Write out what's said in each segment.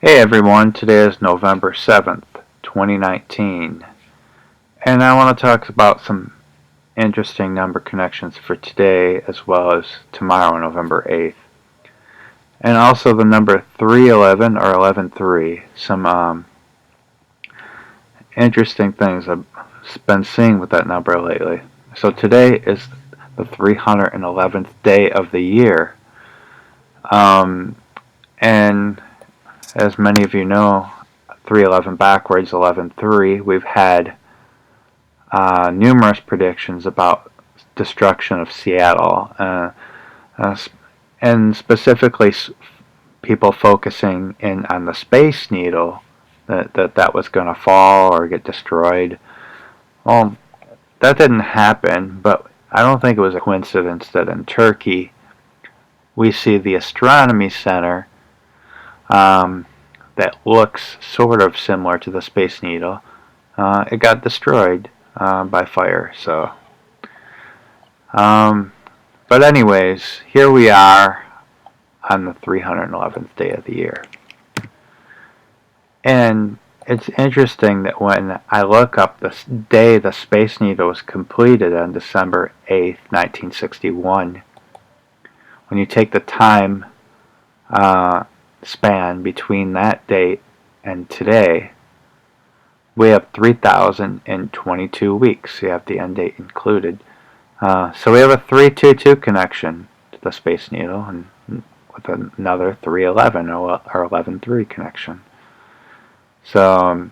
Hey everyone, today is November 7th, 2019, and I want to talk about some interesting number connections for today as well as tomorrow, November 8th, and also the number 311 or 113, some interesting things I've been seeing with that number lately. So today is the 311th day of the year, and as many of you know, 311 backwards, 113. We've had numerous predictions about destruction of Seattle, and specifically people focusing in on the Space Needle, that was going to fall or get destroyed. Well, that didn't happen, but I don't think it was a coincidence that in Turkey we see the Astronomy Center that looks sort of similar to the Space Needle. It got destroyed by fire. But anyways, here we are on the 311th day of the year. And it's interesting that when I look up the day the Space Needle was completed on December 8th, 1961, when you take the time span between that date and today, we have 3,022 weeks. You have the end date included. So we have a 322 connection to the Space Needle, and with another 311 or 113 connection. So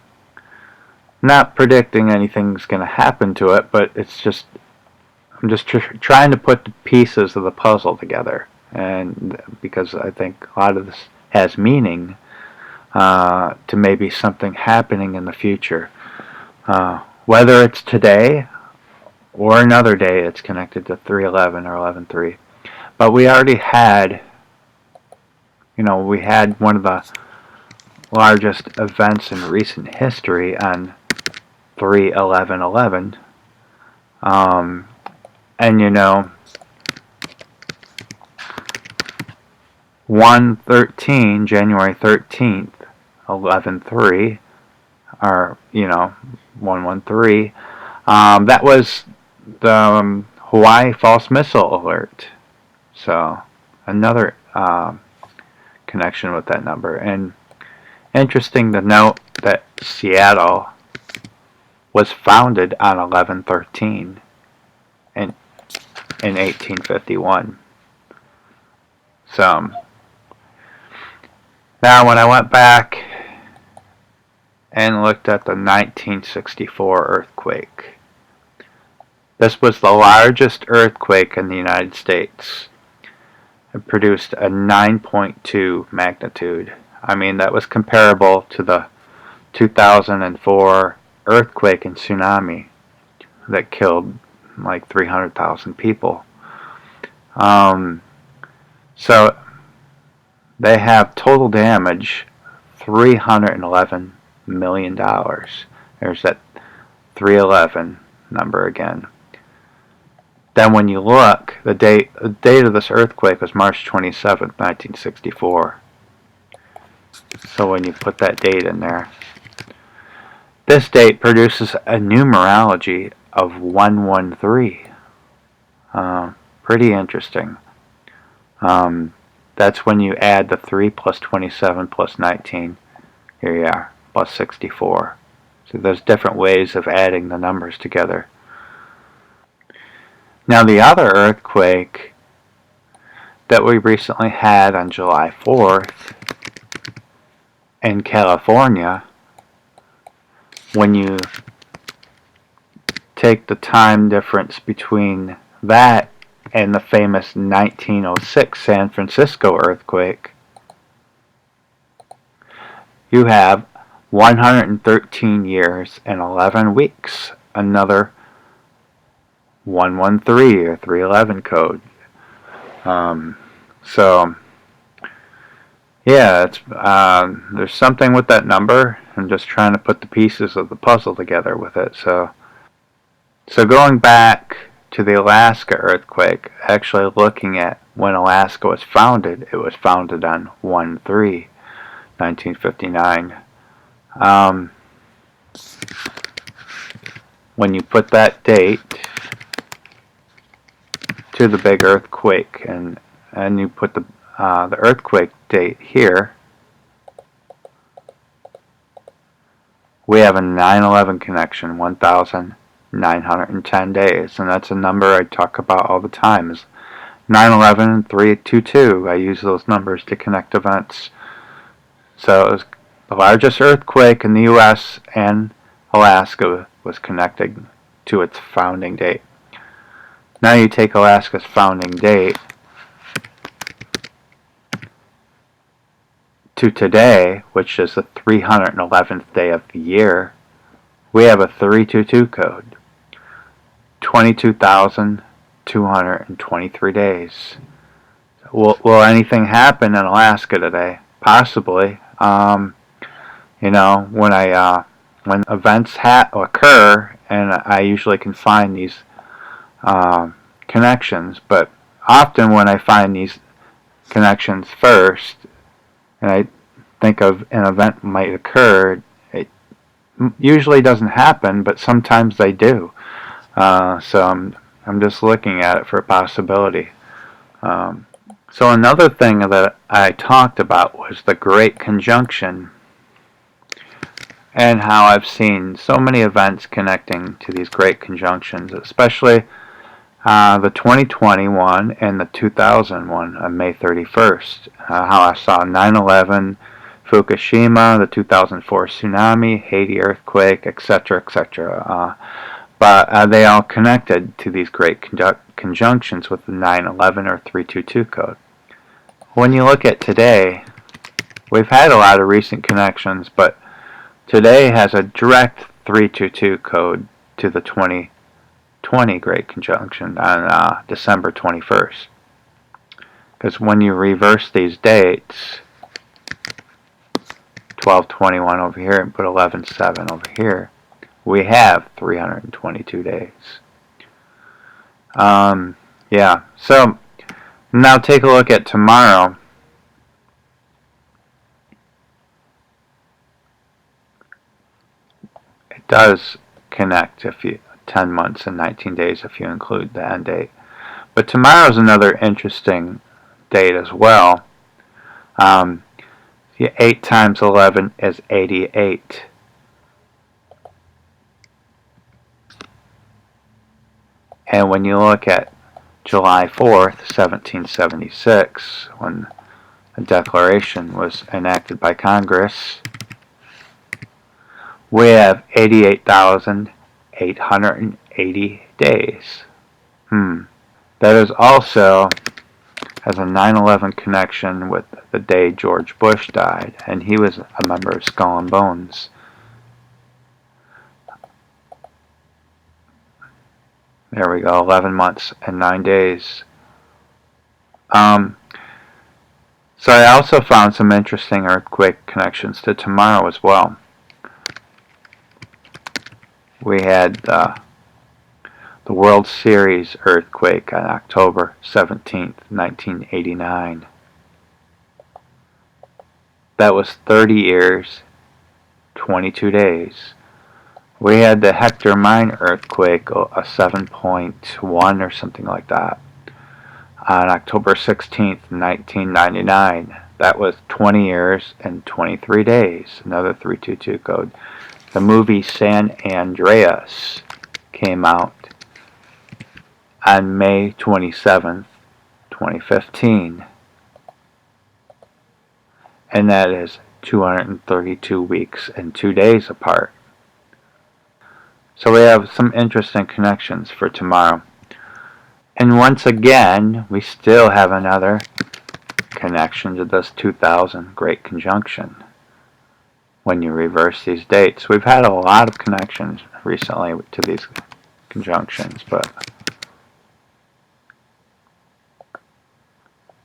not predicting anything's going to happen to it, but I'm just trying to put the pieces of the puzzle together, and because I think a lot of this has meaning to maybe something happening in the future, whether it's today or another day it's connected to 311 or 113. But we already had, we had one of the largest events in recent history on 3/11/11, and 113, January 13th, 11/3, or 113. That was the Hawaii false missile alert. So another connection with that number. And interesting to note that Seattle was founded on 11/13 in 1851. So now when I went back and looked at the 1964 earthquake, this was the largest earthquake in the United States. It produced a 9.2 magnitude. I mean, that was comparable to the 2004 earthquake and tsunami that killed like 300,000 people. So they have total damage $311 million. There's that 311 number again. Then when you look, the date of this earthquake was March 27th, 1964. So when you put that date in there, this date produces a numerology of 113. Pretty interesting. That's when you add the 3 plus 27 plus 19. Here you are, plus 64. So there's different ways of adding the numbers together. Now the other earthquake that we recently had on July 4th in California, when you take the time difference between that and the famous 1906 San Francisco earthquake, you have 113 years and 11 weeks, another 113 or 311 code. So yeah, there's something with that number. I'm just trying to put the pieces of the puzzle together with it. So going back to the Alaska earthquake, actually looking at when Alaska was founded, it was founded on 1/3. 1959. Um, when you put that date to the big earthquake, and you put the earthquake date here, we have a 9/11 connection, 1,910 days, and that's a number I talk about all the time. Is 9/11 322. I use those numbers to connect events. So it was the largest earthquake in the U.S. and Alaska was connected to its founding date. Now you take Alaska's founding date to today, which is the 311th day of the year, we have a 322 code. 22,223 days. Will anything happen in Alaska today? Possibly. When events occur, and I usually can find these connections, but often when I find these connections first, and I think of an event might occur, it usually doesn't happen, but sometimes they do. So I'm just looking at it for a possibility. So another thing that I talked about was the Great Conjunction, and how I've seen so many events connecting to these Great Conjunctions, especially the 2021 and the 2001 on May 31st. How I saw 9/11, Fukushima, the 2004 tsunami, Haiti earthquake, etc., etc. But they all connected to these great conjunctions with the 9/11 or 322 code. When you look at today, we've had a lot of recent connections, but today has a direct 322 code to the 2020 Great Conjunction on December 21st. Because when you reverse these dates, 12/21 over here and put 11/7 over here, we have 322 days. Yeah, so now take a look at tomorrow. It does connect if you 10 months and 19 days if you include the end date. But tomorrow is another interesting date as well. 8 times 11 is 88. And when you look at July 4th, 1776, when the Declaration was enacted by Congress, we have 88,880 days. That is also has a 9/11 connection with the day George Bush died, and he was a member of Skull and Bones. There we go, 11 months and 9 days. So I also found some interesting earthquake connections to tomorrow as well. We had the World Series earthquake on October 17th, 1989. That was 30 years, 22 days. We had the Hector Mine earthquake, a 7.1 or something like that, on October 16th, 1999. That was 20 years and 23 days, another 322 code. The movie San Andreas came out on May 27th, 2015. And that is 232 weeks and 2 days apart. So we have some interesting connections for tomorrow. And once again, we still have another connection to this 2000 Great Conjunction. When you reverse these dates, we've had a lot of connections recently to these conjunctions, but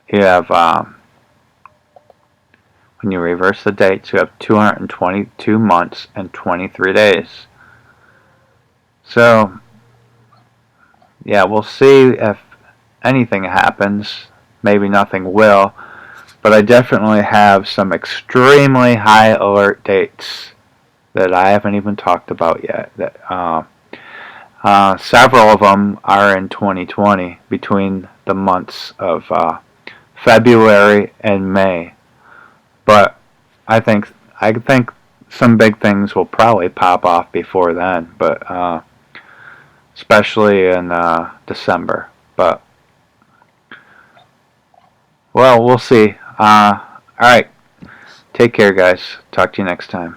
you have, when you reverse the dates, you have 222 months and 23 days. So, yeah, we'll see if anything happens. Maybe nothing will. But I definitely have some extremely high alert dates that I haven't even talked about yet. Several of them are in 2020 between the months of February and May. But I think some big things will probably pop off before then, but especially in December. But well, we'll see. All right, take care, guys. Talk to you next time.